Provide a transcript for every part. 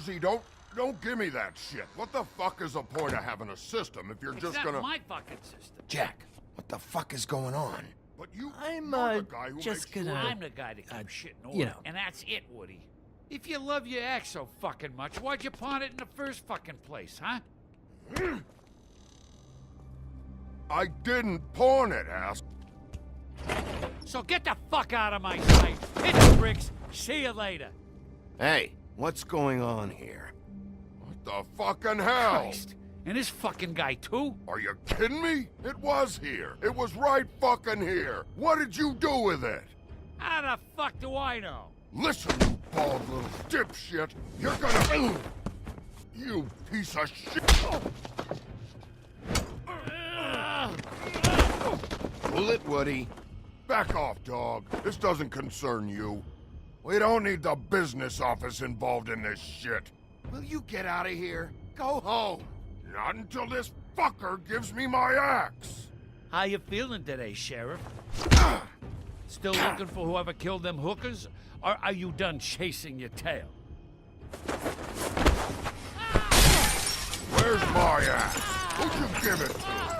Jersey, don't give me that shit. What the fuck is the point of having a system if you're just gonna... It's not my fucking system. Jack, what the fuck is going on? But you're I'm the guy who just makes gonna... I'm the guy that keeps shit in order. you know. And that's it, Woody. If you love your ex so fucking much, why'd you pawn it in the first fucking place, huh? I didn't pawn it, ass. So get the fuck out of my sight. Hit the bricks. See you later. Hey, what's going on here? What the fucking hell? Christ. And this fucking guy, too? Are you kidding me? It was here. It was right fucking here. What did you do with it? How the fuck do I know? Listen, you bald little dipshit. You're gonna... You piece of shit. Pull it, Woody. Back off, dog. This doesn't concern you. We don't need the business office involved in this shit. Will you get out of here? Go home. Not until this fucker gives me my axe. How you feeling today, Sheriff? Still looking for whoever killed them hookers? Or are you done chasing your tail? Where's my axe? Who'd you give it to?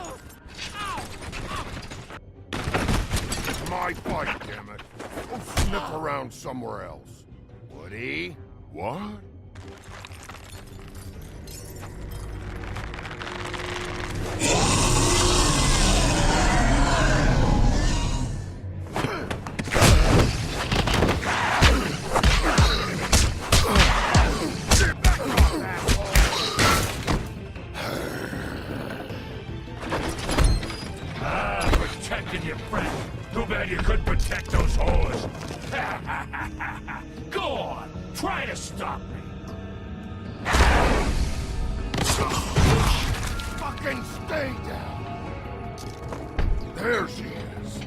It's my fight, damn it. Go sniff around somewhere else. Woody? What? Protecting your friend. Too bad you couldn't protect those whores. Go on. Try to stop me. Fucking stay down. There she is.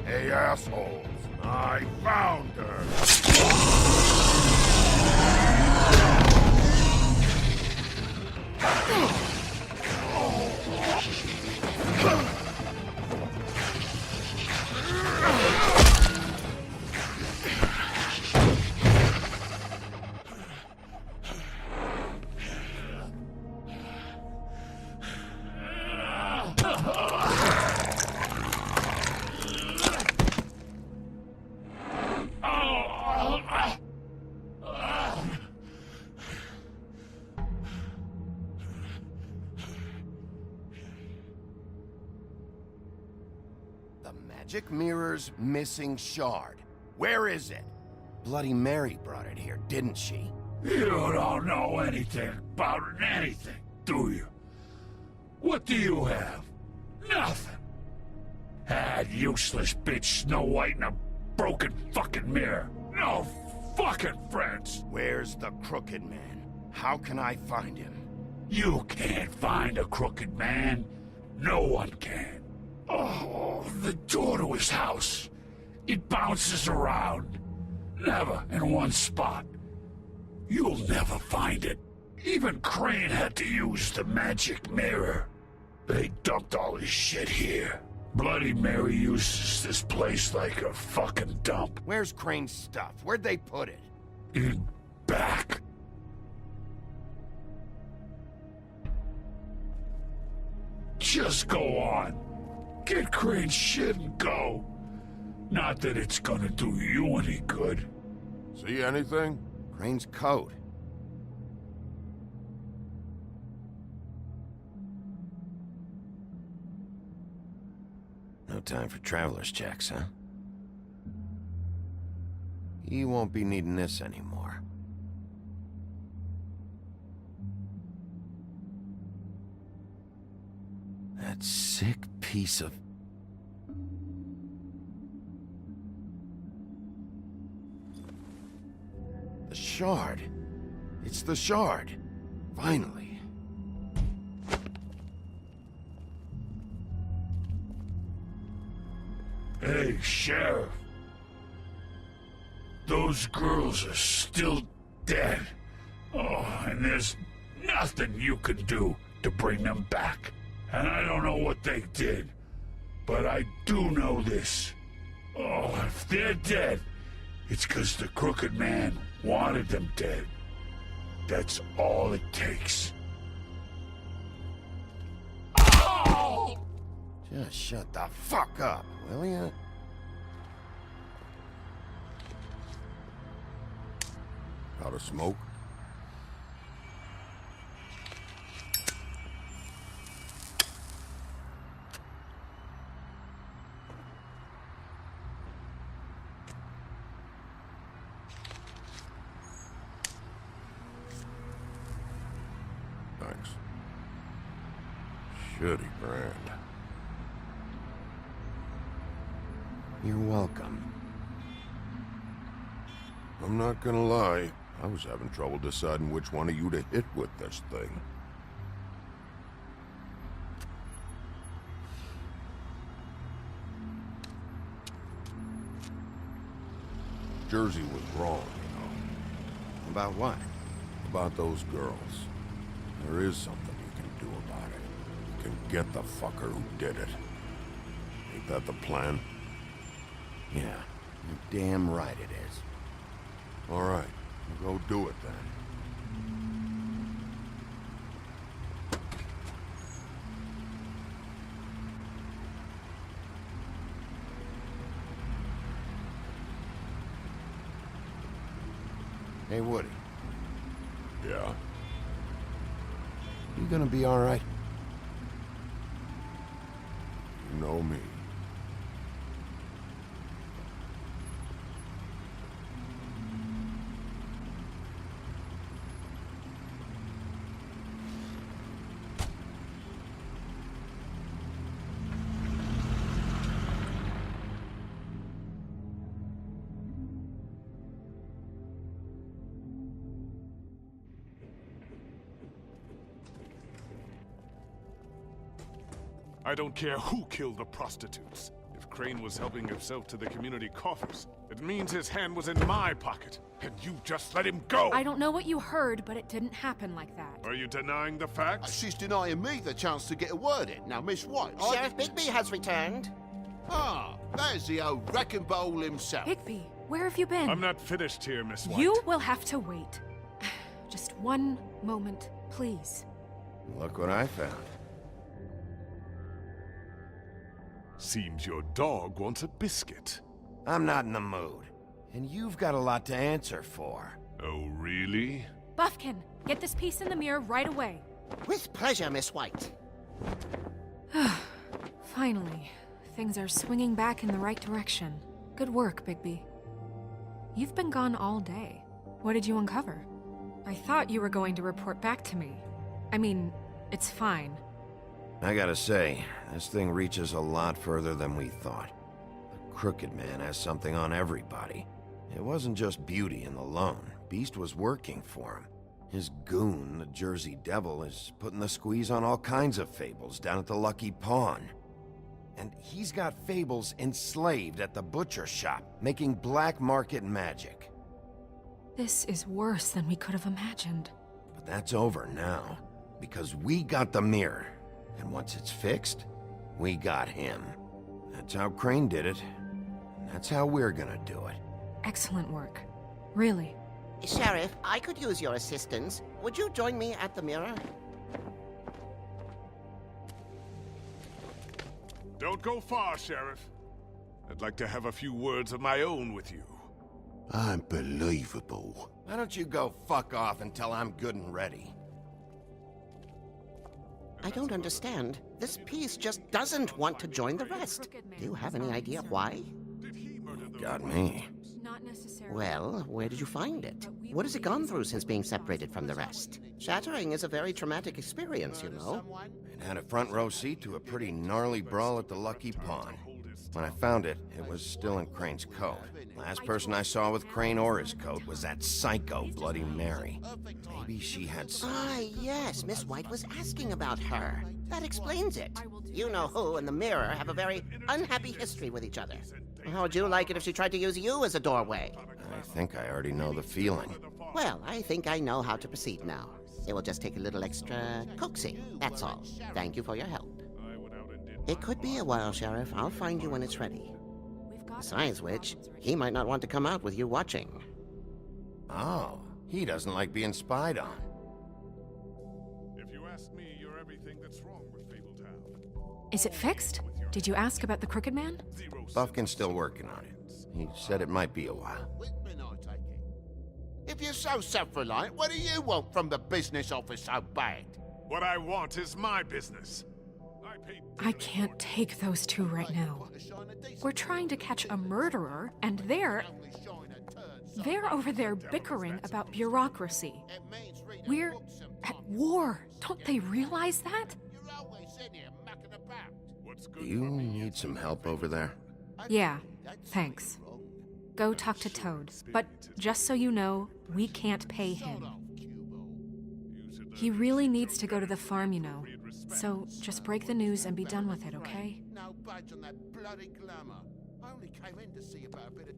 Hey, assholes. I found her. The magic mirror's missing shard. Where is it? Bloody Mary brought it here, didn't she? You don't know anything about anything, do you? What do you have? Nothing. That useless bitch Snow White and a broken fucking mirror. No fucking friends. Where's the crooked man? How can I find him? You can't find a crooked man. No one can. Oh, the door to his house. It bounces around. Never in one spot. You'll never find it. Even Crane had to use the magic mirror. They dumped all his shit here. Bloody Mary uses this place like a fucking dump. Where's Crane's stuff? Where'd they put it? In back. Just go on. Get Crane's shit and go. Not that it's gonna do you any good. See anything? Crane's coat. time for traveler's checks, huh? You won't be needing this anymore. That sick piece of... The shard. It's the shard. Finally. Hey, Sheriff. Those girls are still dead. Oh, and there's nothing you can do to bring them back. And I don't know what they did, but I do know this. Oh, if they're dead, it's 'cause the Crooked Man wanted them dead. That's all it takes. Oh! Just shut the fuck up, will ya? Out of smoke? Thanks. Shitty brand. You're welcome. I'm not gonna lie, I was having trouble deciding which one of you to hit with this thing. Jersey was wrong, you know. About what? About those girls. There is something you can do about it. You can get the fucker who did it. Ain't that the plan? Yeah, you're damn right it is. All right, we'll go do it then. Hey, Woody. Yeah? You gonna be all right? You know me. I don't care who killed the prostitutes. If Crane was helping himself to the community coffers, it means his hand was in my pocket, and you just let him go! I don't know what you heard, but it didn't happen like that. Are you denying the facts? She's denying me the chance to get a word in. Now, Miss White, Sheriff Bigby has returned. Ah, there's the old wrecking bowl himself. Bigby, where have you been? I'm not finished here, Miss White. You will have to wait. Just one moment, please. Look what I found. Seems your dog wants a biscuit. I'm not in the mood. And you've got a lot to answer for. Oh, really? Buffkin, get this piece in the mirror right away. With pleasure, Miss White. Finally, things are swinging back in the right direction. Good work, Bigby. You've been gone all day. What did you uncover? I thought you were going to report back to me. I mean, it's fine. I gotta say, this thing reaches a lot further than we thought. The Crooked Man has something on everybody. It wasn't just Beauty and the Lone. Beast was working for him. His goon, the Jersey Devil, is putting the squeeze on all kinds of Fables down at the Lucky Pawn. And he's got Fables enslaved at the butcher shop, making black market magic. This is worse than we could have imagined. But that's over now, because we got the mirror. And once it's fixed, we got him. That's how Crane did it. And that's how we're gonna do it. Excellent work. Really. Sheriff, I could use your assistance. Would you join me at the mirror? Don't go far, Sheriff. I'd like to have a few words of my own with you. Unbelievable. Why don't you go fuck off until I'm good and ready? I don't understand. This piece just doesn't want to join the rest. Do you have any idea why? Got me. Not necessarily. Well, where did you find it? What has it gone through since being separated from the rest? Shattering is a very traumatic experience, you know. It had a front row seat to a pretty gnarly brawl at the Lucky Pond. When I found it, it was still in Crane's coat. Last person I saw with Crane or his coat was that psycho Bloody Mary. Maybe she had some... Ah, yes, Miss White was asking about her. That explains it. You know who and the mirror have a very unhappy history with each other. How would you like it if she tried to use you as a doorway? I think I already know the feeling. Well, I think I know how to proceed now. It will just take a little extra coaxing, that's all. Thank you for your help. It could be a while, Sheriff. I'll find you when it's ready. Besides which, he might not want to come out with you watching. Oh, he doesn't like being spied on. If you ask me, you're everything that's wrong with Fabletown. Is it fixed? Did you ask about the Crooked Man? Buffkin's still working on it. He said it might be a while. Whitman, I take it. If you're so self-reliant, what do you want from the business office so bad? What I want is my business. I can't take those two right now. We're trying to catch a murderer, and they're over there bickering about bureaucracy. We're at war. Don't they realize that? Do you need some help over there? Yeah, thanks. Go talk to Toad. But just so you know, we can't pay him. He really needs to go to the farm, you know. So just break the news and be done with it, okay? No budge on that bloody glamour. I only came in to see about a bit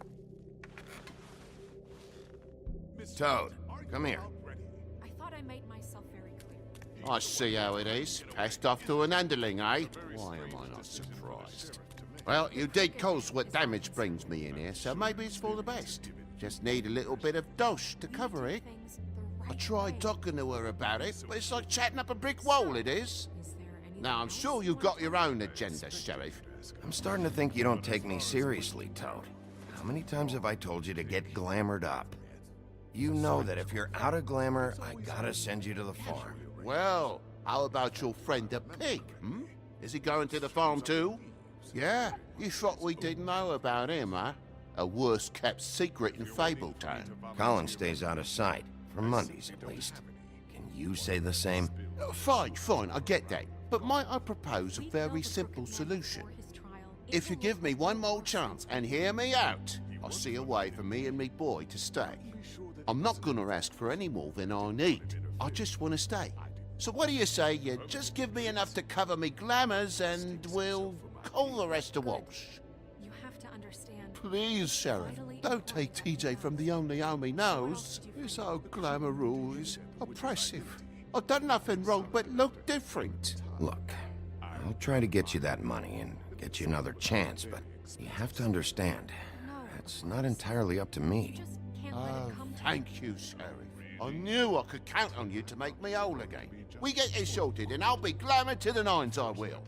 of... Toad, come here. I thought I made myself very clear. I see how it is. Passed off to an underling, eh? Why am I not surprised? Well, you did cause what damage brings me in here, so maybe it's for the best. Just need a little bit of dosh to cover it. I tried talking to her about it, but it's like chatting up a brick wall, it is. Now, I'm sure you've got your own agenda, Sheriff. I'm starting to think you don't take me seriously, Toad. How many times have I told you to get glamored up? You know that if you're out of glamour, I gotta send you to the farm. Well, how about your friend the pig, hmm? Is he going to the farm too? Yeah, you thought we didn't know about him, huh? A worst-kept secret in Fabletown. Colin stays out of sight, for Mondays at least. Can you say the same? Fine, I get that. But might I propose a very simple solution? If you give me one more chance and hear me out, I'll see a way for me and me boy to stay. I'm not gonna ask for any more than I need. I just want to stay. So what do you say you just give me enough to cover me glamours and we'll call the rest a wash? You have to understand. Please, Sheriff, don't take TJ from the only home he knows. His old glamour rule is oppressive. I've done nothing wrong but look different. Look, I'll try to get you that money and get you another chance, but you have to understand, it's not entirely up to me. Oh, thank you, Sheriff. I knew I could count on you to make me whole again. We get this sorted and I'll be glamour to the nines, I will.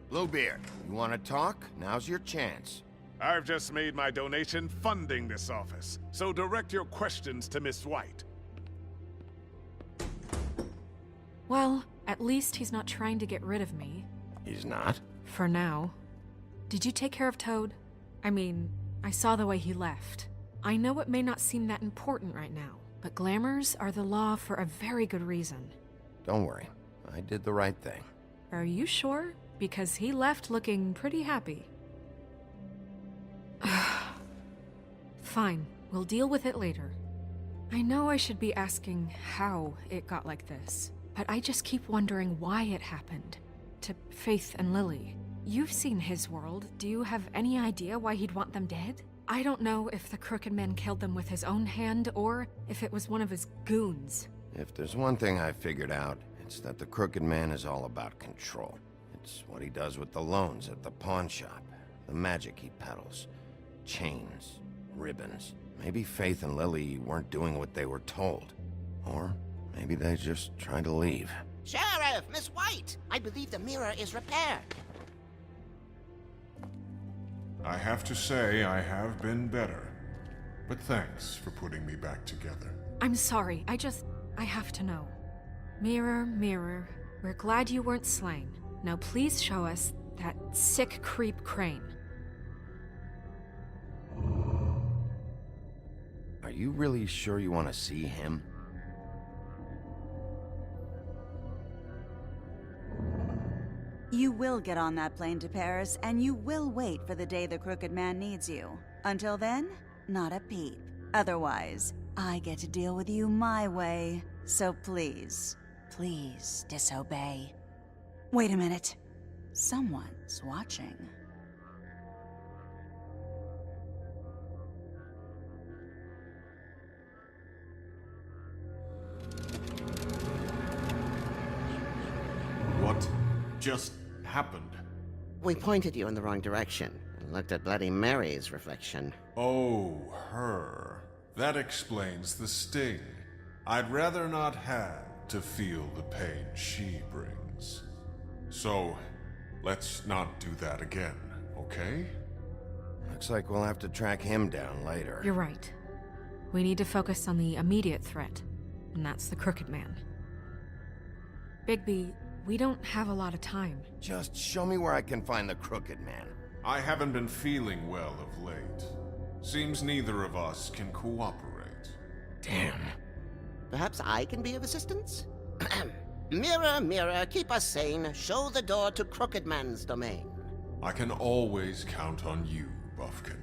Bluebeard, you want to talk? Now's your chance. I've just made my donation funding this office, so direct your questions to Miss White. Well, at least he's not trying to get rid of me. He's not? For now. Did you take care of Toad? I mean, I saw the way he left. I know it may not seem that important right now, but glamours are the law for a very good reason. Don't worry, I did the right thing. Are you sure? Because he left looking pretty happy. Fine, we'll deal with it later. I know I should be asking how it got like this, but I just keep wondering why it happened. To Faith and Lily. You've seen his world. Do you have any idea why he'd want them dead? I don't know if the Crooked Man killed them with his own hand or if it was one of his goons. If there's one thing I figured out, it's that the Crooked Man is all about control. It's what he does with the loans at the pawn shop, the magic he peddles, chains, ribbons. Maybe Faith and Lily weren't doing what they were told. Or maybe they just tried to leave. Sheriff, Miss White! I believe the mirror is repaired. I have to say I have been better. But thanks for putting me back together. I'm sorry, I have to know. Mirror, mirror, we're glad you weren't slain. Now please show us that sick creep Crane. Are you really sure you want to see him? You will get on that plane to Paris, and you will wait for the day the Crooked Man needs you. Until then, not a peep. Otherwise, I get to deal with you my way. So please, please disobey. Wait a minute. Someone's watching. What just happened? We pointed you in the wrong direction and looked at Bloody Mary's reflection. Oh, her. That explains the sting. I'd rather not have to feel the pain she brings. So, let's not do that again, okay? Looks like we'll have to track him down later. You're right. We need to focus on the immediate threat, and that's the Crooked Man. Bigby, we don't have a lot of time. Just show me where I can find the Crooked Man. I haven't been feeling well of late. Seems neither of us can cooperate. Damn. Perhaps I can be of assistance? Mirror, mirror, keep us sane. Show the door to Crooked Man's domain. I can always count on you, Buffkin.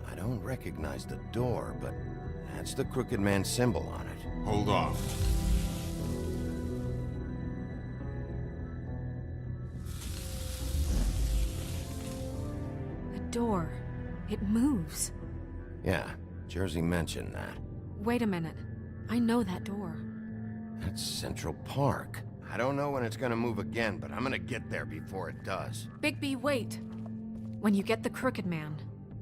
I don't recognize the door, but that's the Crooked Man symbol on it. Hold on. The door. It moves. Yeah, Jersey mentioned that. Wait a minute. I know that door. That's Central Park. I don't know when it's gonna move again, but I'm gonna get there before it does. Bigby, wait. When you get the Crooked Man,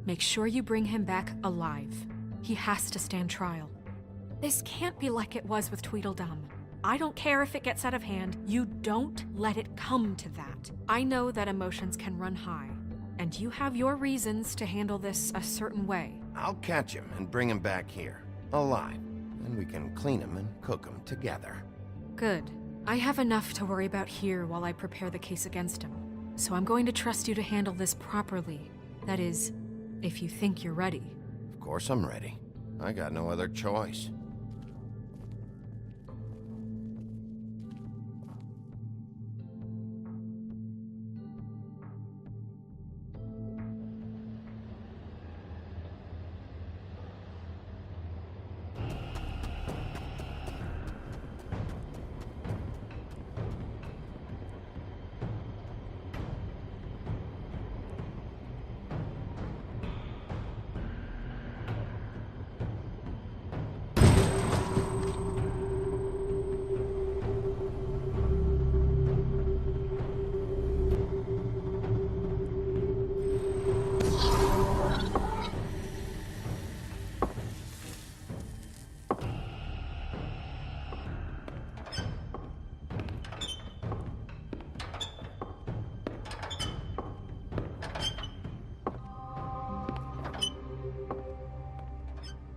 make sure you bring him back alive. He has to stand trial. This can't be like it was with Tweedledum. I don't care if it gets out of hand. You don't let it come to that. I know that emotions can run high, and you have your reasons to handle this a certain way. I'll catch him and bring him back here, alive. Then we can clean him and cook him together. Good. I have enough to worry about here while I prepare the case against him. So I'm going to trust you to handle this properly. That is, if you think you're ready. Of course I'm ready. I got no other choice.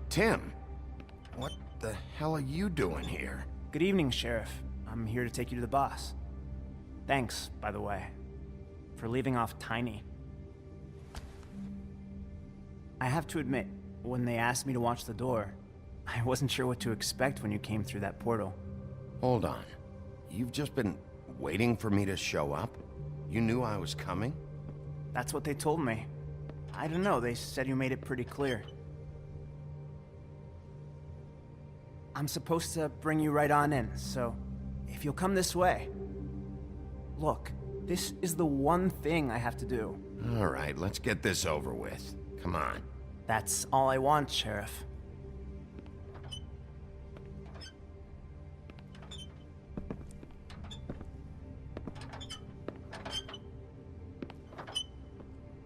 Tim, what the hell are you doing here? Good evening, Sheriff. I'm here to take you to the boss. Thanks, by the way, for leaving off Tiny. I have to admit, when they asked me to watch the door, I wasn't sure what to expect when you came through that portal. Hold on. You've just been waiting for me to show up? You knew I was coming? That's what they told me. I don't know, they said you made it pretty clear. I'm supposed to bring you right on in, so if you'll come this way. Look, this is the one thing I have to do. All right, let's get this over with. Come on. That's all I want, Sheriff.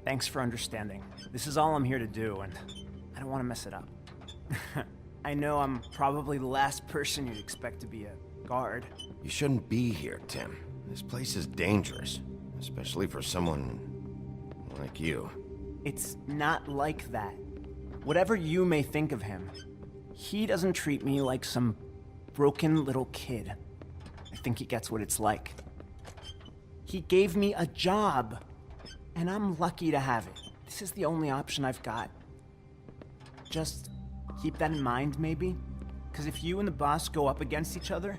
Thanks for understanding. This is all I'm here to do, and I don't want to mess it up. I know I'm probably the last person you'd expect to be a guard. You shouldn't be here, Tim. This place is dangerous. especially for someone like you. It's not like that. Whatever you may think of him, he doesn't treat me like some broken little kid. I think he gets what it's like. He gave me a job, and I'm lucky to have it. This is the only option I've got. Just keep that in mind, maybe? Because if you and the boss go up against each other,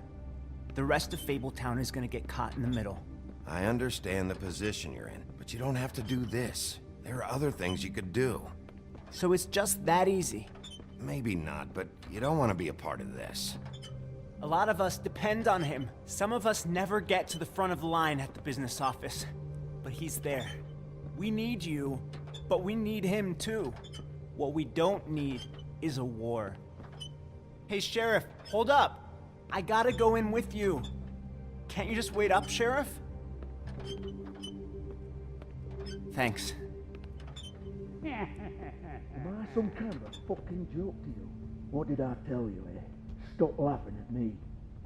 the rest of Fabletown is gonna get caught in the middle. I understand the position you're in, but you don't have to do this. There are other things you could do. So it's just that easy. Maybe not, but you don't want to be a part of this. A lot of us depend on him. Some of us never get to the front of the line at the business office. But he's there. We need you, but we need him too. What we don't need is a war. Hey, Sheriff, hold up. I gotta go in with you. Can't you just wait up, Sheriff? Thanks. Am I some kind of a fucking joke to you? What did I tell you, eh? Stop laughing at me.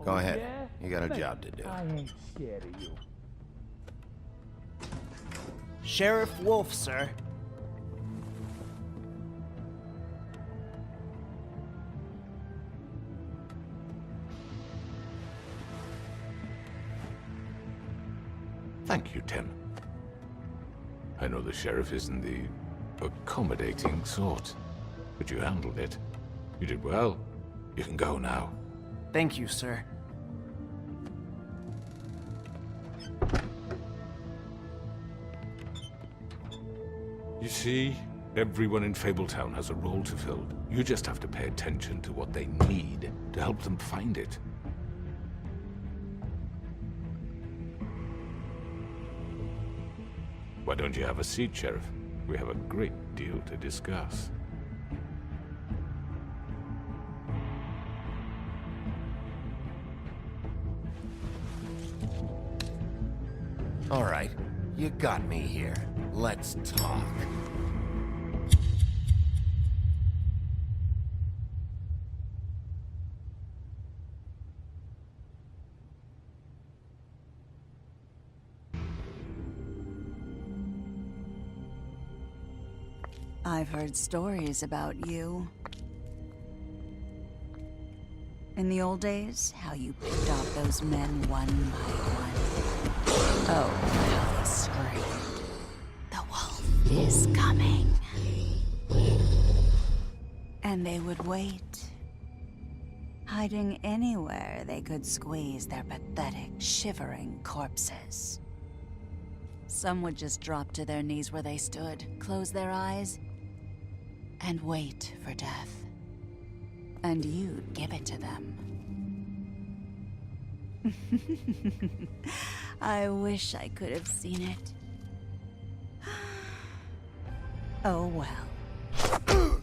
Go ahead. You got a job to do. I ain't scared of you. Sheriff Wolf, sir. Thank you, Tim. I know the sheriff isn't the accommodating sort, but you handled it. You did well. You can go now. Thank you, sir. You see, everyone in Fabletown has a role to fill. You just have to pay attention to what they need to help them find it. Why don't you have a seat, Sheriff? We have a great deal to discuss. All right, you got me here. Let's talk. I've heard stories about you. In the old days, how you picked off those men one by one. Oh, how they screamed. The wolf is coming. And they would wait, hiding anywhere they could squeeze their pathetic, shivering corpses. Some would just drop to their knees where they stood, close their eyes, and wait for death. And you'd give it to them. I wish I could have seen it. Oh well.